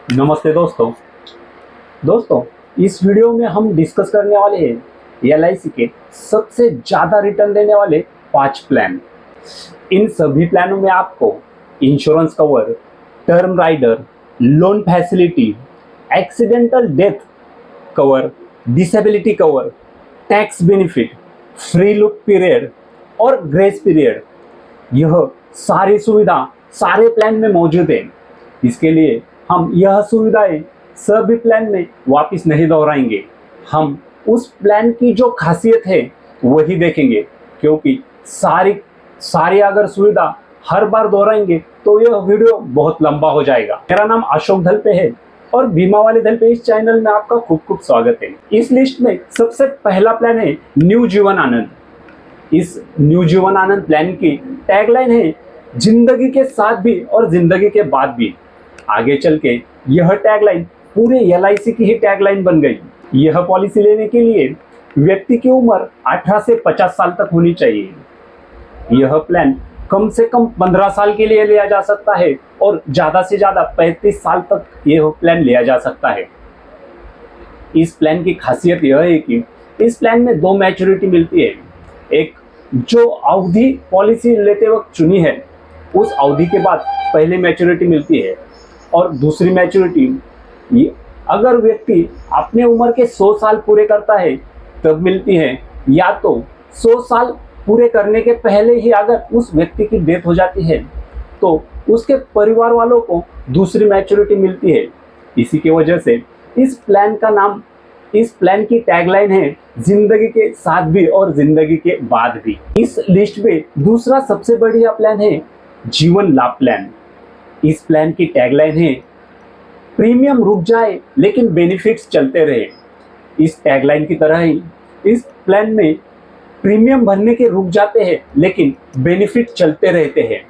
नमस्ते दोस्तों इस वीडियो में हम डिस्कस करने वाले हैं एलआईसी के सबसे ज़्यादा रिटर्न देने वाले 5 प्लान। इन सभी प्लानों में आपको insurance cover, term rider, loan facility, accidental death cover, disability cover, tax benefit, free look period और ग्रेस पीरियड, यह सारी सुविधा सारे प्लान में मौजूद है। इसके लिए हम यह सुविधाएं सभी प्लान में वापस नहीं दोहराएंगे। हम उस प्लान की जो खासियत है वही देखेंगे, क्योंकि सारी सारी अगर सुविधा हर बार दोहराएंगे तो यह वीडियो बहुत लंबा हो जाएगा। मेरा नाम अशोक धलपे है और बीमा वाले धलपे इस चैनल में आपका खूब खूब स्वागत है। इस लिस्ट में सबसे पहला प्लान है न्यू जीवन आनंद। इस न्यू जीवन आनंद प्लान की टैगलाइन है जिंदगी के साथ भी और जिंदगी के बाद भी। आगे चल के यह टैगलाइन पूरे एलआईसी की ही टैगलाइन बन गई। यह पॉलिसी लेने के लिए व्यक्ति की उम्र 18 से 50 साल तक होनी चाहिए। यह प्लान कम से कम 15 साल के लिए लिया जा सकता है और ज्यादा से ज्यादा 35 साल तक यह प्लान लिया जा सकता है। इस प्लान की खासियत यह है कि इस प्लान में 2 मैच्योरिटी मिलती है। एक जो अवधि पॉलिसी लेते वक्त चुनी है उस अवधि के बाद पहले मैच्योरिटी मिलती है, और दूसरी मैच्योरिटी अगर व्यक्ति अपने उम्र के 100 साल पूरे करता है तब मिलती है, या तो 100 साल पूरे करने के पहले ही अगर उस व्यक्ति की डेथ हो जाती है तो उसके परिवार वालों को दूसरी मैच्योरिटी मिलती है। इसी की वजह से इस प्लान की टैगलाइन है जिंदगी के साथ भी और जिंदगी के बाद भी। इस लिस्ट में दूसरा सबसे बढ़िया प्लान है जीवन लाभ प्लान। इस प्लान की टैगलाइन है प्रीमियम रुक जाए लेकिन बेनिफिट्स चलते रहे। इस टैगलाइन की तरह ही इस प्लान में प्रीमियम भरने के रुक जाते हैं लेकिन बेनिफिट चलते रहते हैं।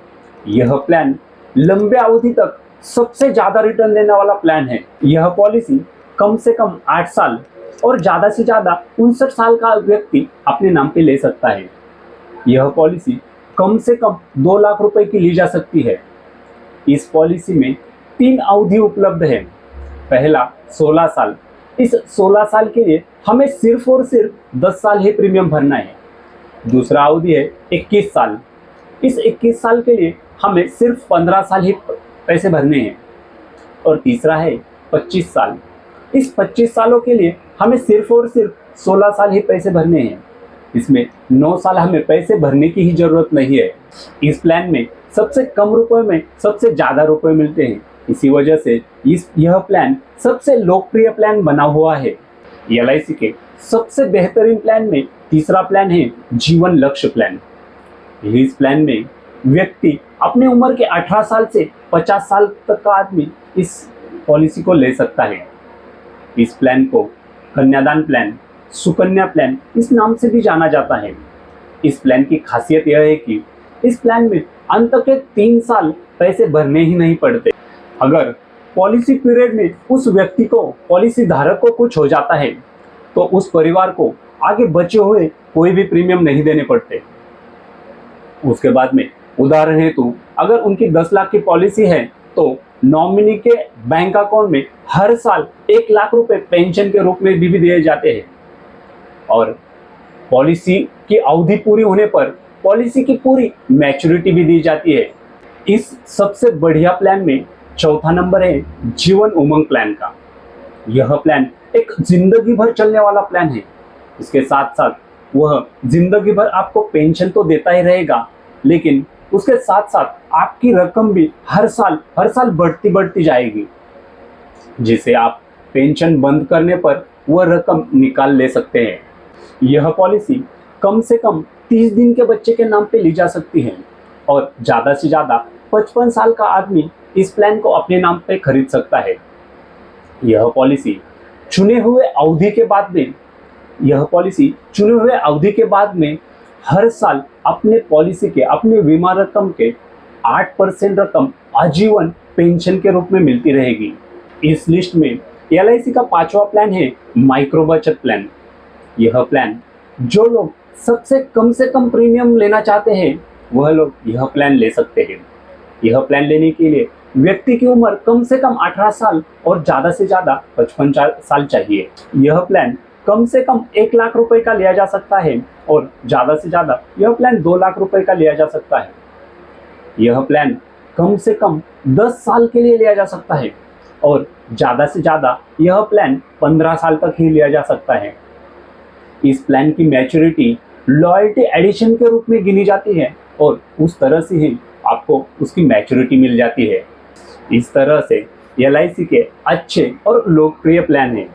यह प्लान लंबे अवधि तक सबसे ज्यादा रिटर्न देने वाला प्लान है। यह पॉलिसी कम से कम 8 साल और ज्यादा से ज्यादा 59 साल का व्यक्ति अपने नाम पे ले सकता है। यह पॉलिसी कम से कम 2 लाख रुपए की ली जा सकती है। इस पॉलिसी में 3 अवधि उपलब्ध है। पहला 16 साल। इस 16 साल के लिए हमें सिर्फ और सिर्फ 10 साल ही प्रीमियम भरना है। दूसरा अवधि है 21 साल। इस 21 साल के लिए हमें सिर्फ 15 साल ही पैसे भरने हैं। और तीसरा है 25 साल। इस 25 सालों के लिए हमें सिर्फ और सिर्फ 16 साल ही पैसे भरने हैं। इसमें 9 साल हमें पैसे भरने की ही जरूरत नहीं है। इस प्लान में सबसे कम रुपए में सबसे ज्यादा रुपए मिलते हैं। इसी वजह से यह प्लान सबसे लोकप्रिय प्लान बना हुआ है। एलआईसी के सबसे बेहतरीन प्लान में तीसरा प्लान है जीवन लक्ष्य प्लान। इस प्लान में व्यक्ति अपने उम्र के 18 साल से 50 साल तक का आदमी इस पॉलिसी को ले सकता है। इस प्लान को कन्यादान प्लान, सुकन्या प्लान इस नाम से भी जाना जाता है। इस प्लान की खासियत यह है कि इस प्लान में अंत के 3 साल पैसे भरने ही नहीं पड़ते। अगर पॉलिसी पीरियड में उस व्यक्ति को, पॉलिसी धारक को कुछ हो जाता है तो उस परिवार को आगे बचे हुए कोई भी प्रीमियम नहीं देने पड़ते। उसके बाद में उदाहरण हेतु अगर उनकी 10 लाख की पॉलिसी है तो नॉमिनी के बैंक अकाउंट में हर साल 1 लाख रुपए पेंशन के रूप में भी दिए जाते हैं। और पॉलिसी की अवधि पूरी होने पर पॉलिसी की पूरी मैच्योरिटी भी दी जाती है। इस सबसे बढ़िया प्लान में चौथा नंबर है जीवन उमंग प्लान का। यह प्लान एक जिंदगी भर चलने वाला प्लान है। इसके साथ साथ वह जिंदगी भर आपको पेंशन तो देता ही रहेगा, लेकिन उसके साथ साथ आपकी रकम भी हर साल बढ़ती जाएगी, जिसे आप पेंशन बंद करने पर वह रकम निकाल ले सकते हैं। यह पॉलिसी कम से कम 30 दिन के बच्चे के नाम पे ली जा सकती है और ज्यादा से ज्यादा 55 साल का आदमी इस प्लान को अपने नाम पे खरीद सकता है। यह पॉलिसी चुने हुए अवधि के बाद में हर साल अपने बीमा रकम के 8% रकम आजीवन पेंशन के रूप में मिलती रहेगी। इस लिस्ट में एलआईसी का 5वां प्लान है माइक्रो बचत प्लान। यह प्लान जो लोग सबसे कम से कम प्रीमियम लेना चाहते हैं वह लोग यह प्लान ले सकते हैं। यह प्लान लेने के लिए व्यक्ति की उम्र कम से कम 18 साल और ज़्यादा से ज़्यादा 55 साल चाहिए। यह प्लान कम से कम 1 लाख रुपए का लिया जा सकता है और ज़्यादा से ज़्यादा यह प्लान 2 लाख रुपए का लिया जा सकता है। यह प्लान कम से कम 10 साल के लिए लिया जा सकता है और ज़्यादा से ज़्यादा यह प्लान 15 साल तक ही लिया जा सकता है। इस प्लान की मैच्योरिटी लॉयल्टी एडिशन के रूप में गिनी जाती है और उस तरह से ही आपको उसकी मैच्योरिटी मिल जाती है। इस तरह से LIC के अच्छे और लोकप्रिय प्लान हैं।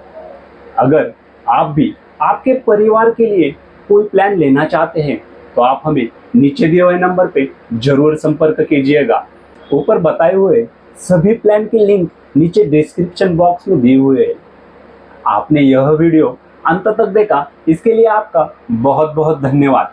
अगर आप भी आपके परिवार के लिए कोई प्लान लेना चाहते हैं तो आप हमें नीचे दिए हुए नंबर पे जरूर संपर्क कीजिएगा। ऊपर बताए हुए सभी प्लान के लिंक नीचे डिस्क्रिप्शन बॉक्स में दिए हुए हैं। आपने यह वीडियो अंत तक देखा, इसके लिए आपका बहुत बहुत धन्यवाद।